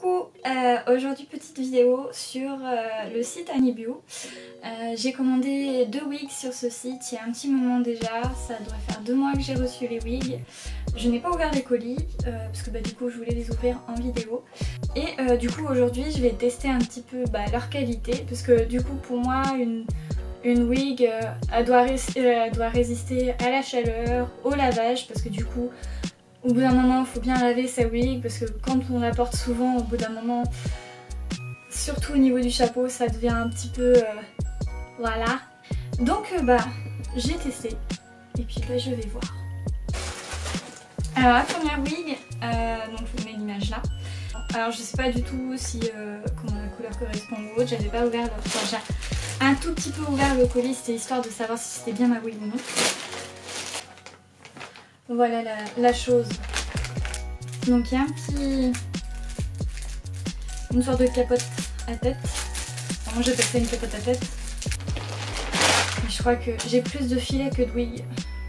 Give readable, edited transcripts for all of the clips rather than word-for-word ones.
Coucou, aujourd'hui petite vidéo sur le site Anibio. J'ai commandé 2 wigs sur ce site il y a un petit moment déjà, ça devrait faire 2 mois que j'ai reçu les wigs. Je n'ai pas ouvert les colis parce que du coup je voulais les ouvrir en vidéo. Et du coup aujourd'hui je vais tester un petit peu leur qualité parce que du coup pour moi une wig elle doit résister à la chaleur, au lavage parce que du coup au bout d'un moment, il faut bien laver sa wig parce que quand on la porte souvent, au bout d'un moment, surtout au niveau du chapeau, ça devient un petit peu... voilà. Donc j'ai testé et puis je vais voir. Alors la première wig, donc je vous mets l'image là. Alors je sais pas du tout si comment la couleur correspond ou autre, j'avais pas ouvert le... Enfin, j'ai un tout petit peu ouvert le colis, c'était histoire de savoir si c'était bien ma wig ou non. Voilà la chose. Donc il y a une sorte de capote à tête. Enfin, moi j'appelle ça une capote à tête. Mais je crois que j'ai plus de filets que de wig.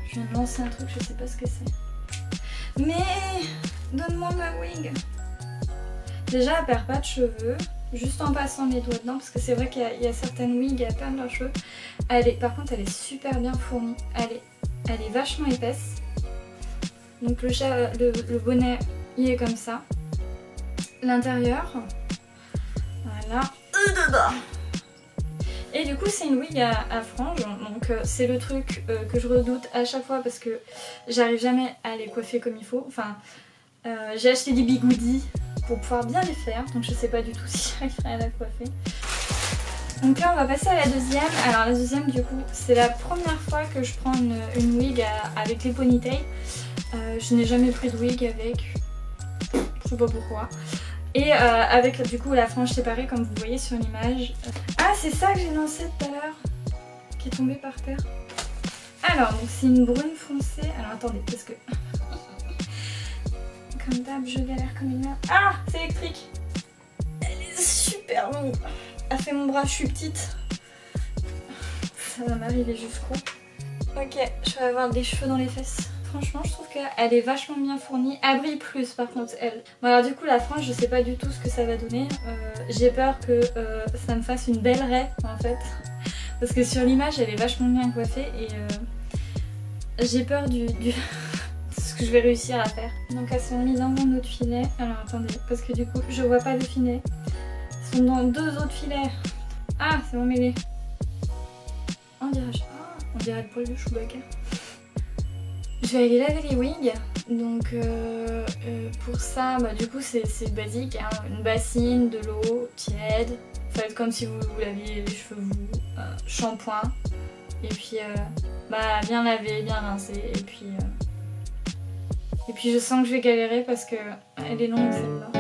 Je viens de lancer un truc, je sais pas ce que c'est. Mais donne-moi ma wig. Déjà elle perd pas de cheveux. Juste en passant les doigts dedans, parce que c'est vrai qu'il y a certaines wigs, elle perd leurs cheveux. Par contre elle est super bien fournie. Elle est vachement épaisse. Donc le bonnet il est comme ça. L'intérieur, voilà. Et du coup c'est une wig à franges. Donc c'est le truc que je redoute à chaque fois parce que j'arrive jamais à les coiffer comme il faut. Enfin j'ai acheté des bigoudis pour pouvoir bien les faire. Donc je sais pas du tout si j'arriverai à la coiffer. Donc là on va passer à la deuxième. Alors la deuxième du coup c'est la première fois que je prends une wig avec les ponytails. Je n'ai jamais pris de wig avec, je sais pas pourquoi. Et avec du coup la frange séparée comme vous voyez sur l'image. Ah c'est ça que j'ai lancé tout à l'heure, qui est tombé par terre. Alors donc c'est une brune foncée. Alors attendez parce que comme d'hab je galère comme une merde. Ah c'est électrique. Elle est super longue. Elle fait mon bras, je suis petite. Ça va m'arriver jusqu'où? Ok, je vais avoir des cheveux dans les fesses. Franchement je trouve qu'elle est vachement bien fournie. Elle brille plus par contre elle. Bon alors du coup la frange je sais pas du tout ce que ça va donner. J'ai peur que ça me fasse une belle raie en fait. Parce que sur l'image elle est vachement bien coiffée et j'ai peur de ce que je vais réussir à faire. Donc elles sont mises dans un autre filet. Alors attendez parce que du coup je vois pas le filet. Elles sont dans 2 autres filets. Ah c'est emmêlé. On dirait le poil de Chewbacca. Je vais aller laver les wigs, donc pour ça, du coup c'est basique, hein, une bassine, de l'eau tiède, faites comme si vous laviez les cheveux vous, shampoing, et puis bien laver, bien rincer, et puis je sens que je vais galérer parce que elle est longue celle-là.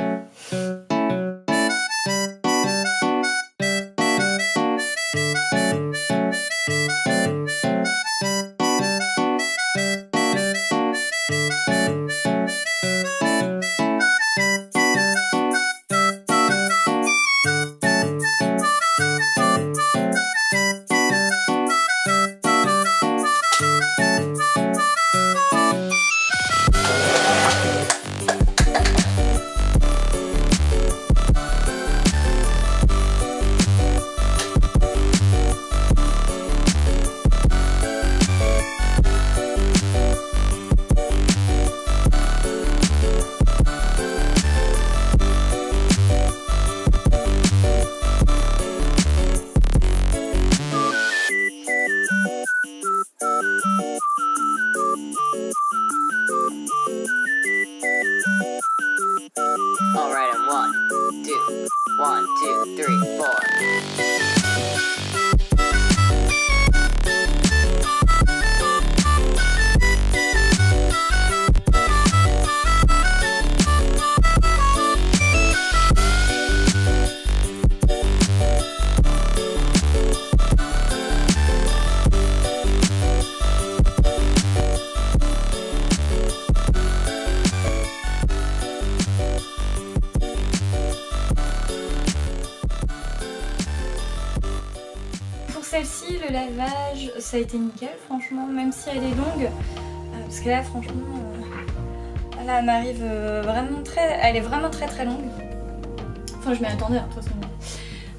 Alright, and 1, 2, 3, 4. Celle-ci, le lavage, ça a été nickel franchement, même si elle est longue, parce que là franchement, là elle m'arrive vraiment elle est vraiment très longue. Enfin je m'y attendais hein, de toute façon.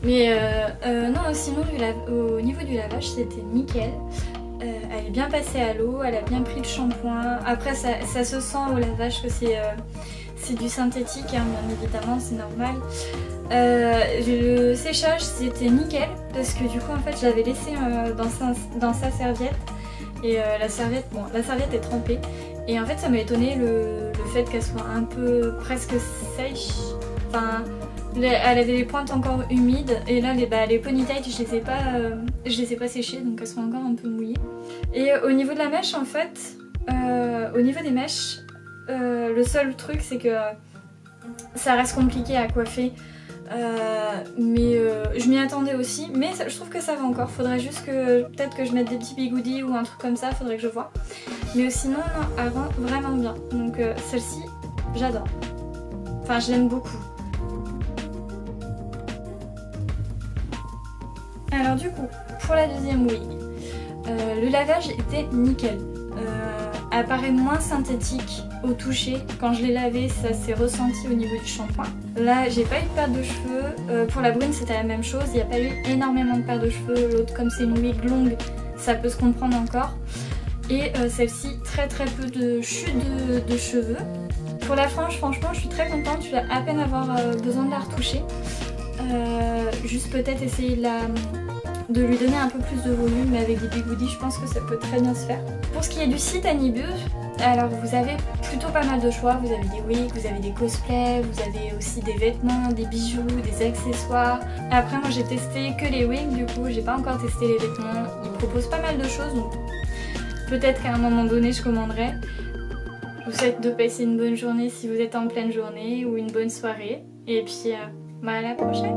Mais non, sinon au niveau du lavage c'était nickel. Elle est bien passée à l'eau, elle a bien pris le shampoing. Après ça se sent au lavage que c'est du synthétique hein, bien évidemment, c'est normal. Le séchage c'était nickel parce que du coup en fait je l'avais laissé dans sa serviette. Et la serviette est trempée. Et en fait ça m'a étonné le fait qu'elle soit un peu presque sèche. Enfin, elle avait les pointes encore humides. Et là les ponytails je les ai pas séchées, donc elles sont encore un peu mouillées. Et au niveau de la mèche en fait, au niveau des mèches, le seul truc c'est que ça reste compliqué à coiffer. Mais je m'y attendais aussi, mais je trouve que ça va encore. Faudrait juste que peut-être que je mette des petits bigoudis ou un truc comme ça, faudrait que je vois. Mais sinon non, elle rend vraiment bien. Donc celle-ci j'adore. Enfin je l'aime beaucoup. Alors du coup pour la deuxième wig, le lavage était nickel. Elle paraît moins synthétique au toucher. Quand je l'ai lavée, ça s'est ressenti au niveau du shampoing. Là, j'ai pas eu de perte de cheveux. Pour la brune, c'était la même chose. Il n'y a pas eu énormément de perte de cheveux. L'autre, comme c'est une wig longue, ça peut se comprendre encore. Et celle-ci, très peu de chute de cheveux. Pour la frange, franchement, je suis très contente. Je vais à peine avoir besoin de la retoucher. Juste peut-être essayer de lui donner un peu plus de volume, mais avec des bigoudis je pense que ça peut très bien se faire. Pour ce qui est du site Anibur, alors vous avez plutôt pas mal de choix. Vous avez des wigs, vous avez des cosplays, vous avez aussi des vêtements, des bijoux, des accessoires. Après moi j'ai testé que les wigs, du coup j'ai pas encore testé les vêtements. Ils proposent pas mal de choses, donc peut-être qu'à un moment donné je commanderai. Je vous souhaite de passer une bonne journée si vous êtes en pleine journée, ou une bonne soirée, et puis à la prochaine.